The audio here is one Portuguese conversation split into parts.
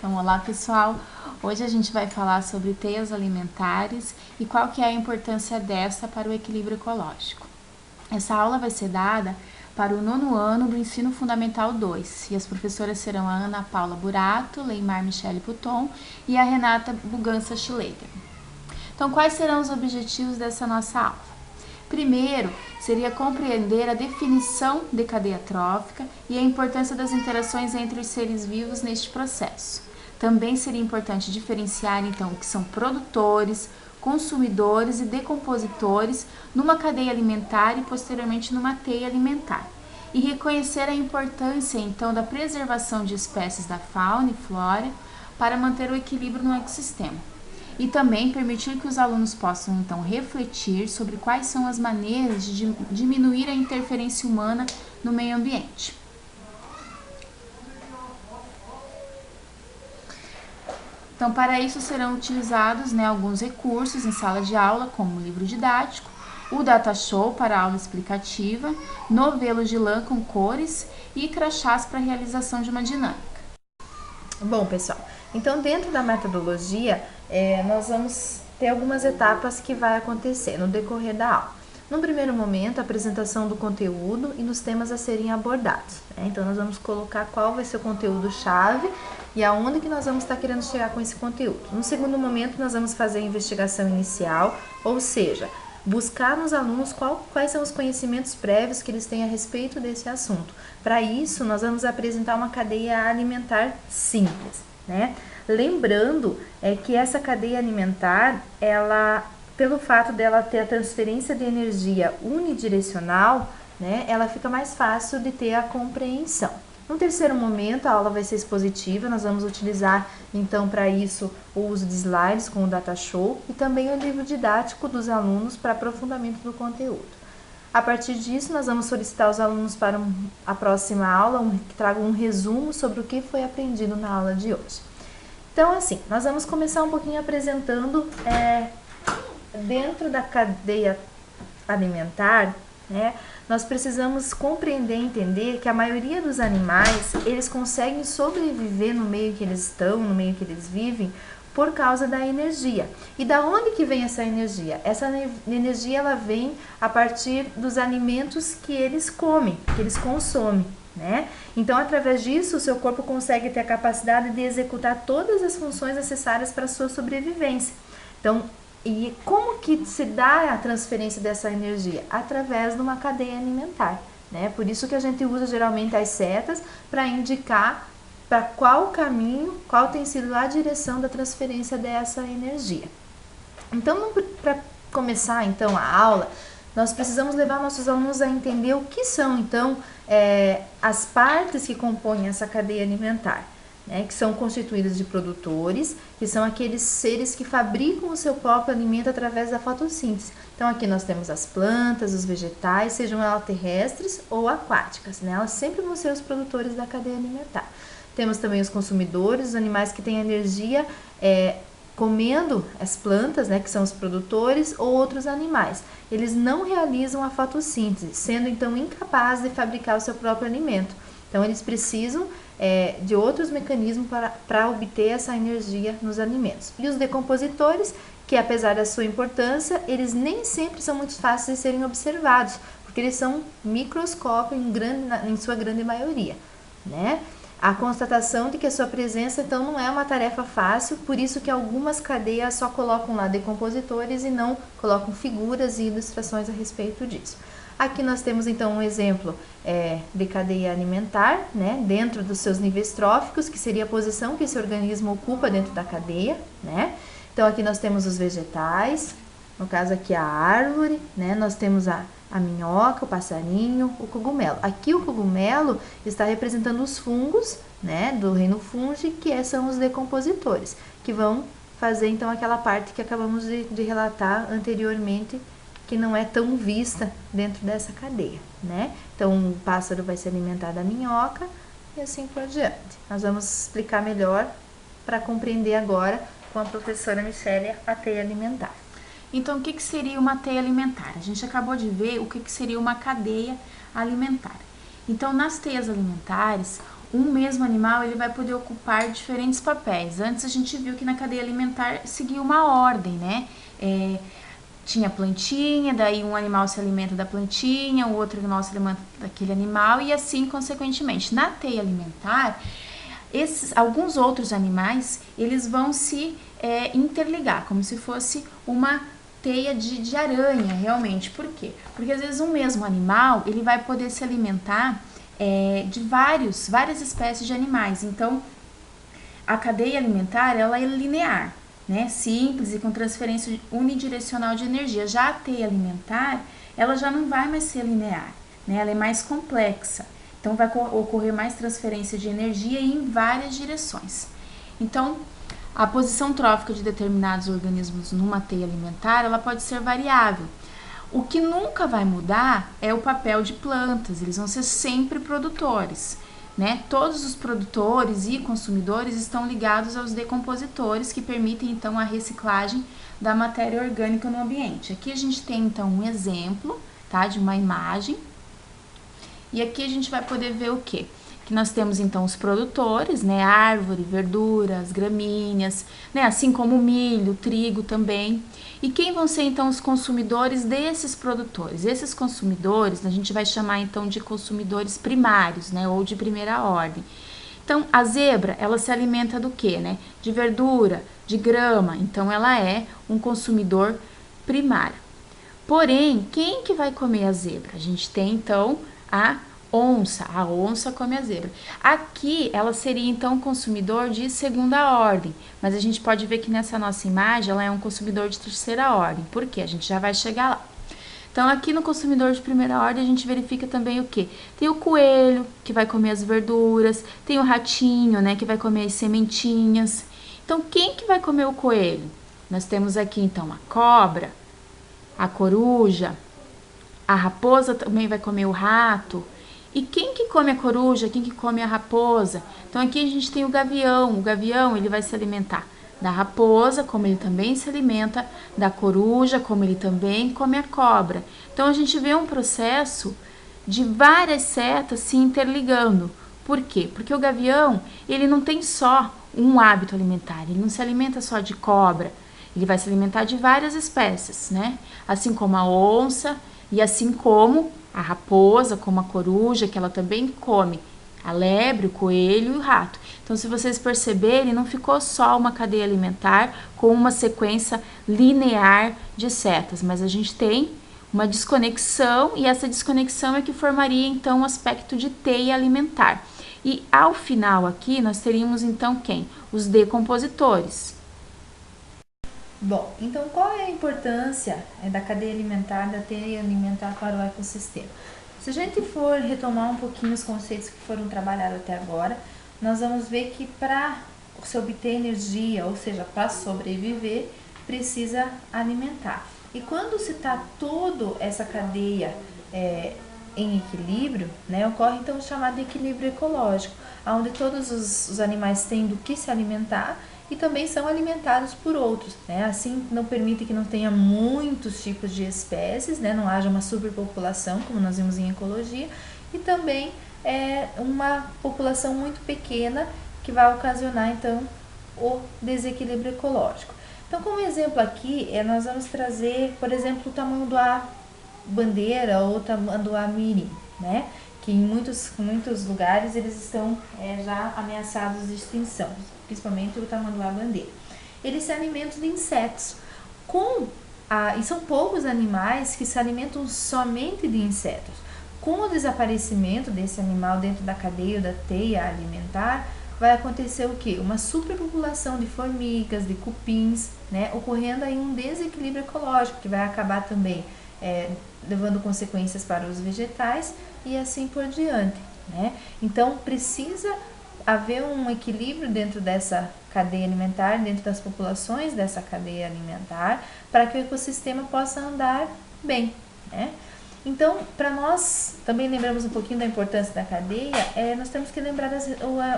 Então, olá pessoal! Hoje a gente vai falar sobre teias alimentares e qual que é a importância dessa para o equilíbrio ecológico. Essa aula vai ser dada para o 9º ano do Ensino Fundamental 2 e as professoras serão a Ana Paula Burato, Leimar Michele Puton e a Renata Bugança Schleider. Então, quais serão os objetivos dessa nossa aula? Primeiro, seria compreender a definição de cadeia trófica e a importância das interações entre os seres vivos neste processo. Também seria importante diferenciar, então, o que são produtores, consumidores e decompositores numa cadeia alimentar e, posteriormente, numa teia alimentar. E reconhecer a importância, então, da preservação de espécies da fauna e flora para manter o equilíbrio no ecossistema. E também permitir que os alunos possam, então, refletir sobre quais são as maneiras de diminuir a interferência humana no meio ambiente. Então, para isso serão utilizados alguns recursos em sala de aula, como o livro didático, o data show para aula explicativa, novelos de lã com cores e crachás para a realização de uma dinâmica. Bom, pessoal, então dentro da metodologia, nós vamos ter algumas etapas que vai acontecer no decorrer da aula. No primeiro momento, a apresentação do conteúdo e dos temas a serem abordados. Então, nós vamos colocar qual vai ser o conteúdo-chave e aonde que nós vamos estar querendo chegar com esse conteúdo. No segundo momento, nós vamos fazer a investigação inicial, ou seja, buscar nos alunos quais são os conhecimentos prévios que eles têm a respeito desse assunto. Para isso, nós vamos apresentar uma cadeia alimentar simples, né? Lembrando que essa cadeia alimentar, pelo fato dela ter a transferência de energia unidirecional, né, ela fica mais fácil de ter a compreensão. No terceiro momento, a aula vai ser expositiva, nós vamos utilizar, então, para isso, o uso de slides com o data show e também o livro didático dos alunos para aprofundamento do conteúdo. A partir disso, nós vamos solicitar os alunos para a próxima aula, que tragam um resumo sobre o que foi aprendido na aula de hoje. Então, assim, nós vamos começar um pouquinho apresentando dentro da cadeia alimentar, né, nós precisamos compreender e entender que a maioria dos animais, eles conseguem sobreviver no meio que eles estão, no meio que eles vivem, por causa da energia. E da onde que vem essa energia? Essa energia, ela vem a partir dos alimentos que eles comem, que eles consomem, né? Então, através disso, o seu corpo consegue ter a capacidade de executar todas as funções necessárias para a sua sobrevivência. Então, e como que se dá a transferência dessa energia? Através de uma cadeia alimentar, né? Por isso que a gente usa geralmente as setas para indicar para qual caminho, qual tem sido a direção da transferência dessa energia. Então, para começar então a aula, nós precisamos levar nossos alunos a entender o que são então as partes que compõem essa cadeia alimentar. Que são constituídas de produtores, que são aqueles seres que fabricam o seu próprio alimento através da fotossíntese. Então, aqui nós temos as plantas, os vegetais, sejam elas terrestres ou aquáticas, né? Elas sempre vão ser os produtores da cadeia alimentar. Temos também os consumidores, os animais que têm energia comendo as plantas, né, que são os produtores, ou outros animais. Eles não realizam a fotossíntese, sendo então incapazes de fabricar o seu próprio alimento. Então, eles precisam de outros mecanismos para obter essa energia nos alimentos. E os decompositores, que apesar da sua importância, eles nem sempre são muito fáceis de serem observados, porque eles são microscópicos em sua grande maioria, né? A constatação de que a sua presença, então, não é uma tarefa fácil, por isso que algumas cadeias só colocam lá decompositores e não colocam figuras e ilustrações a respeito disso. Aqui nós temos, então, um exemplo de cadeia alimentar, né, dentro dos seus níveis tróficos, que seria a posição que esse organismo ocupa dentro da cadeia, né? Então, aqui nós temos os vegetais, no caso aqui a árvore, né? Nós temos a minhoca, o passarinho, o cogumelo. Aqui o cogumelo está representando os fungos, né, do reino fungi, que são os decompositores, que vão fazer, então, aquela parte que acabamos de relatar anteriormente, que não é tão vista dentro dessa cadeia, né? Então, o pássaro vai se alimentar da minhoca e assim por diante. Nós vamos explicar melhor para compreender agora com a professora Michele a teia alimentar. Então, o que seria uma teia alimentar? A gente acabou de ver o que seria uma cadeia alimentar. Então, nas teias alimentares, um mesmo animal ele vai poder ocupar diferentes papéis. Antes a gente viu que na cadeia alimentar seguia uma ordem, né? Tinha plantinha, daí um animal se alimenta da plantinha, o outro animal se alimenta daquele animal e assim consequentemente. Na teia alimentar, alguns outros animais eles vão se interligar, como se fosse uma teia de aranha, realmente. Por quê? Porque às vezes um mesmo animal ele vai poder se alimentar de várias espécies de animais. Então, a cadeia alimentar ela é linear, né? Simples e com transferência unidirecional de energia. Já a teia alimentar, ela já não vai mais ser linear, né? Ela é mais complexa. Então, vai ocorrer mais transferência de energia em várias direções. Então, a posição trófica de determinados organismos numa teia alimentar, ela pode ser variável. O que nunca vai mudar é o papel de plantas, eles vão ser sempre produtores, né? Todos os produtores e consumidores estão ligados aos decompositores que permitem então a reciclagem da matéria orgânica no ambiente. Aqui a gente tem então um exemplo, tá, de uma imagem. E aqui a gente vai poder ver o quê? Que nós temos então os produtores, né, árvore, verduras, gramíneas, né, assim como o milho, trigo também. E quem vão ser então os consumidores desses produtores? Esses consumidores a gente vai chamar então de consumidores primários, né, ou de primeira ordem. Então a zebra, ela se alimenta do quê, né? De verdura, de grama. Então ela é um consumidor primário. Porém, quem que vai comer a zebra? A gente tem então a onça come a zebra. Aqui ela seria então um consumidor de segunda ordem, mas a gente pode ver que nessa nossa imagem ela é um consumidor de terceira ordem. Por quê? A gente já vai chegar lá. Então aqui no consumidor de primeira ordem a gente verifica também o quê? Tem o coelho, que vai comer as verduras, tem o ratinho, né, que vai comer as sementinhas. Então quem que vai comer o coelho? Nós temos aqui então a cobra, a coruja, a raposa também vai comer o rato. E quem que come a coruja? Quem que come a raposa? Então aqui a gente tem o gavião. O gavião ele vai se alimentar da raposa, como ele também se alimenta da coruja, como ele também come a cobra. Então a gente vê um processo de várias setas se interligando. Por quê? Porque o gavião ele não tem só um hábito alimentar, ele não se alimenta só de cobra, ele vai se alimentar de várias espécies, né? Assim como a onça e assim como a raposa, como a coruja, que ela também come a lebre, o coelho e o rato. Então, se vocês perceberem, não ficou só uma cadeia alimentar com uma sequência linear de setas, mas a gente tem uma desconexão e essa desconexão é que formaria então o aspecto de teia alimentar. E ao final aqui nós teríamos então quem? Os decompositores. Bom, então qual é a importância da cadeia alimentar, da teia alimentar para o ecossistema? Se a gente for retomar um pouquinho os conceitos que foram trabalhados até agora, nós vamos ver que para se obter energia, ou seja, para sobreviver, precisa alimentar. E quando se está toda essa cadeia em equilíbrio, né, ocorre então o chamado equilíbrio ecológico, onde todos os animais têm do que se alimentar e também são alimentados por outros, né? Assim não permite que não tenha muitos tipos de espécies, né? Não haja uma superpopulação, como nós vimos em ecologia, e também uma população muito pequena que vai ocasionar então o desequilíbrio ecológico. Então, como exemplo aqui, nós vamos trazer, por exemplo, o tamanho do bandeira ou o tamanho do mirim, né? Que em muitos lugares eles estão já ameaçados de extinção, principalmente o tamanduá-bandeira. Eles se alimentam de insetos, e são poucos animais que se alimentam somente de insetos. Com o desaparecimento desse animal dentro da cadeia ou da teia alimentar, vai acontecer o quê? Uma superpopulação de formigas, de cupins, né? Ocorrendo aí um desequilíbrio ecológico, que vai acabar também levando consequências para os vegetais e assim por diante, né? Então precisa haver um equilíbrio dentro dessa cadeia alimentar, dentro das populações dessa cadeia alimentar, para que o ecossistema possa andar bem, né? Então, para nós também lembrarmos um pouquinho da importância da cadeia, nós temos que lembrar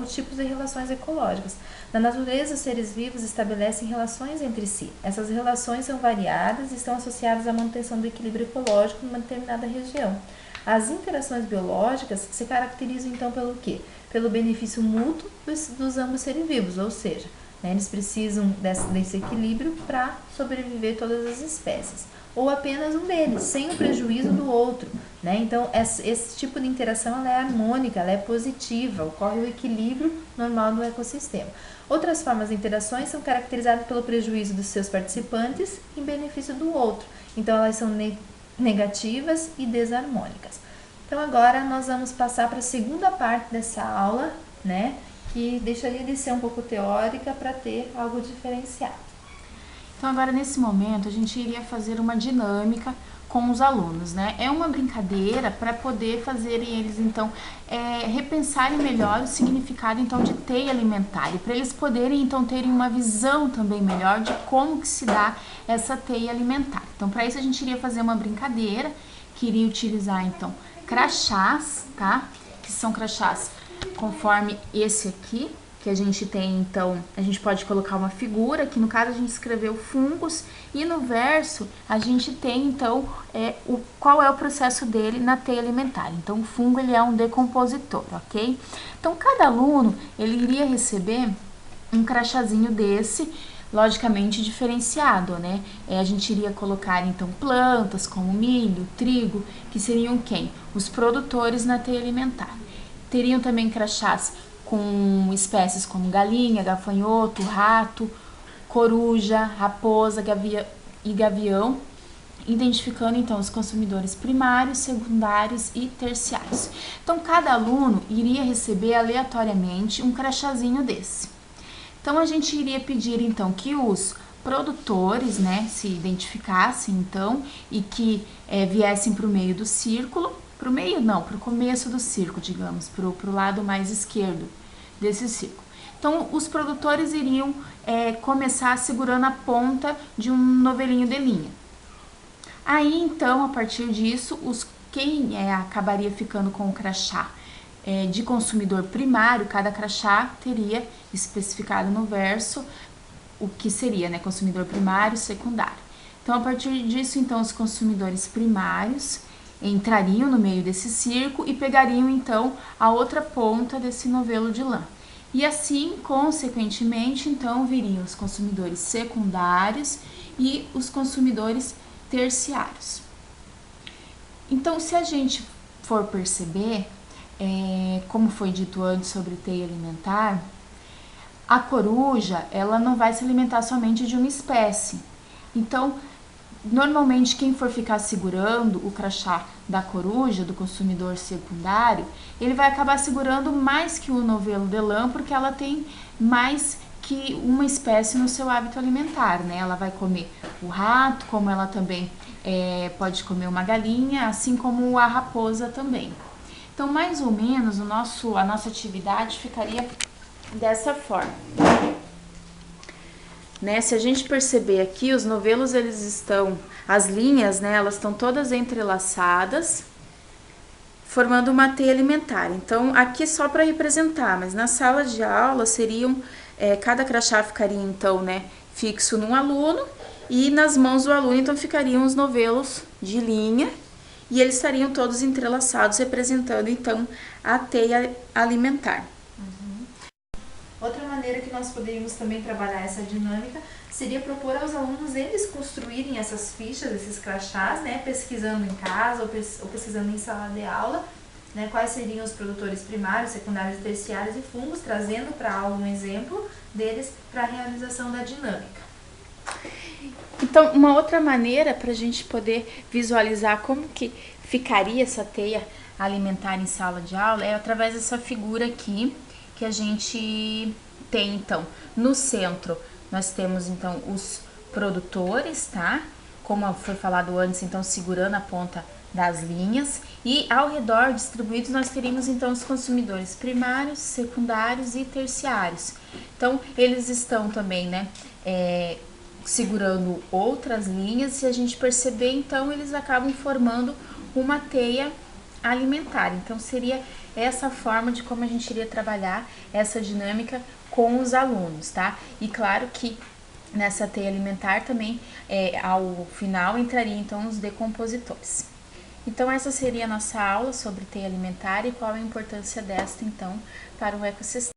os tipos de relações ecológicas. Na natureza, os seres vivos estabelecem relações entre si. Essas relações são variadas e estão associadas à manutenção do equilíbrio ecológico numa determinada região. As interações biológicas se caracterizam então pelo quê? Pelo benefício mútuo dos ambos seres vivos, ou seja, né, eles precisam desse equilíbrio para sobreviver todas as espécies, ou apenas um deles, sem o prejuízo do outro, né? Então, esse tipo de interação ela é harmônica, ela é positiva, ocorre o equilíbrio normal do ecossistema. Outras formas de interações são caracterizadas pelo prejuízo dos seus participantes em benefício do outro, então elas são negativas e desarmônicas. Então, agora nós vamos passar para a segunda parte dessa aula, né? Que deixaria de ser um pouco teórica para ter algo diferenciado. Então, agora nesse momento, a gente iria fazer uma dinâmica com os alunos, né? É uma brincadeira para poder fazer eles, então, repensarem melhor o significado, então, de teia alimentar e para eles poderem, então, terem uma visão também melhor de como que se dá essa teia alimentar. Então, para isso, a gente iria fazer uma brincadeira que iria utilizar, então, crachás, tá? Que são crachás conforme esse aqui, que a gente tem, então, a gente pode colocar uma figura, que no caso a gente escreveu fungos, e no verso a gente tem, então, qual é o processo dele na teia alimentar. Então, o fungo, ele é um decompositor, ok? Então, cada aluno, ele iria receber um crachazinho desse, logicamente diferenciado, né? A gente iria colocar, então, plantas como milho, trigo, que seriam quem? Os produtores na teia alimentar. Teriam também crachás com espécies como galinha, gafanhoto, rato, coruja, raposa, gavião, identificando então os consumidores primários, secundários e terciários. Então, cada aluno iria receber aleatoriamente um crachazinho desse. Então, a gente iria pedir então que os produtores, né, se identificassem então e que viessem para o meio do círculo. Para o meio não, para o começo do círculo, digamos, para o lado mais esquerdo desse círculo. Então, os produtores iriam começar segurando a ponta de um novelinho de linha. Aí, então, a partir disso, quem acabaria ficando com o crachá de consumidor primário, cada crachá teria especificado no verso o que seria, né, consumidor primário e secundário. Então, a partir disso, então, os consumidores primários entrariam no meio desse círculo e pegariam então a outra ponta desse novelo de lã. E assim, consequentemente, então viriam os consumidores secundários e os consumidores terciários. Então, se a gente for perceber, como foi dito antes sobre teia alimentar, a coruja, ela não vai se alimentar somente de uma espécie. Então, normalmente, quem for ficar segurando o crachá da coruja, do consumidor secundário, ele vai acabar segurando mais que o novelo de lã, porque ela tem mais que uma espécie no seu hábito alimentar, né? Ela vai comer o rato, como ela também pode comer uma galinha, assim como a raposa também. Então, mais ou menos, a nossa atividade ficaria dessa forma. Né? Se a gente perceber aqui, os novelos, eles estão, as linhas, né, elas estão todas entrelaçadas, formando uma teia alimentar. Então, aqui só para representar, mas na sala de aula seriam, cada crachá ficaria, então, né, fixo num aluno, e nas mãos do aluno, então, ficariam os novelos de linha, e eles estariam todos entrelaçados, representando, então, a teia alimentar. Outra maneira que nós poderíamos também trabalhar essa dinâmica seria propor aos alunos eles construírem essas fichas, esses crachás, né, pesquisando em casa ou pesquisando em sala de aula, né, quais seriam os produtores primários, secundários, terciários e fungos, trazendo para a aula um exemplo deles para a realização da dinâmica. Então, uma outra maneira para a gente poder visualizar como que ficaria essa teia alimentar em sala de aula é através dessa figura aqui, que a gente tem, então, no centro, nós temos, então, os produtores, tá? Como foi falado antes, então, segurando a ponta das linhas. E ao redor, distribuídos, nós teríamos, então, os consumidores primários, secundários e terciários. Então, eles estão também, né, segurando outras linhas. Se a gente perceber, então, eles acabam formando uma teia alimentar. Então, seria essa forma de como a gente iria trabalhar essa dinâmica com os alunos, tá? E claro que nessa teia alimentar também, ao final, entraria então os decompositores. Então, essa seria a nossa aula sobre teia alimentar e qual a importância desta, então, para o ecossistema.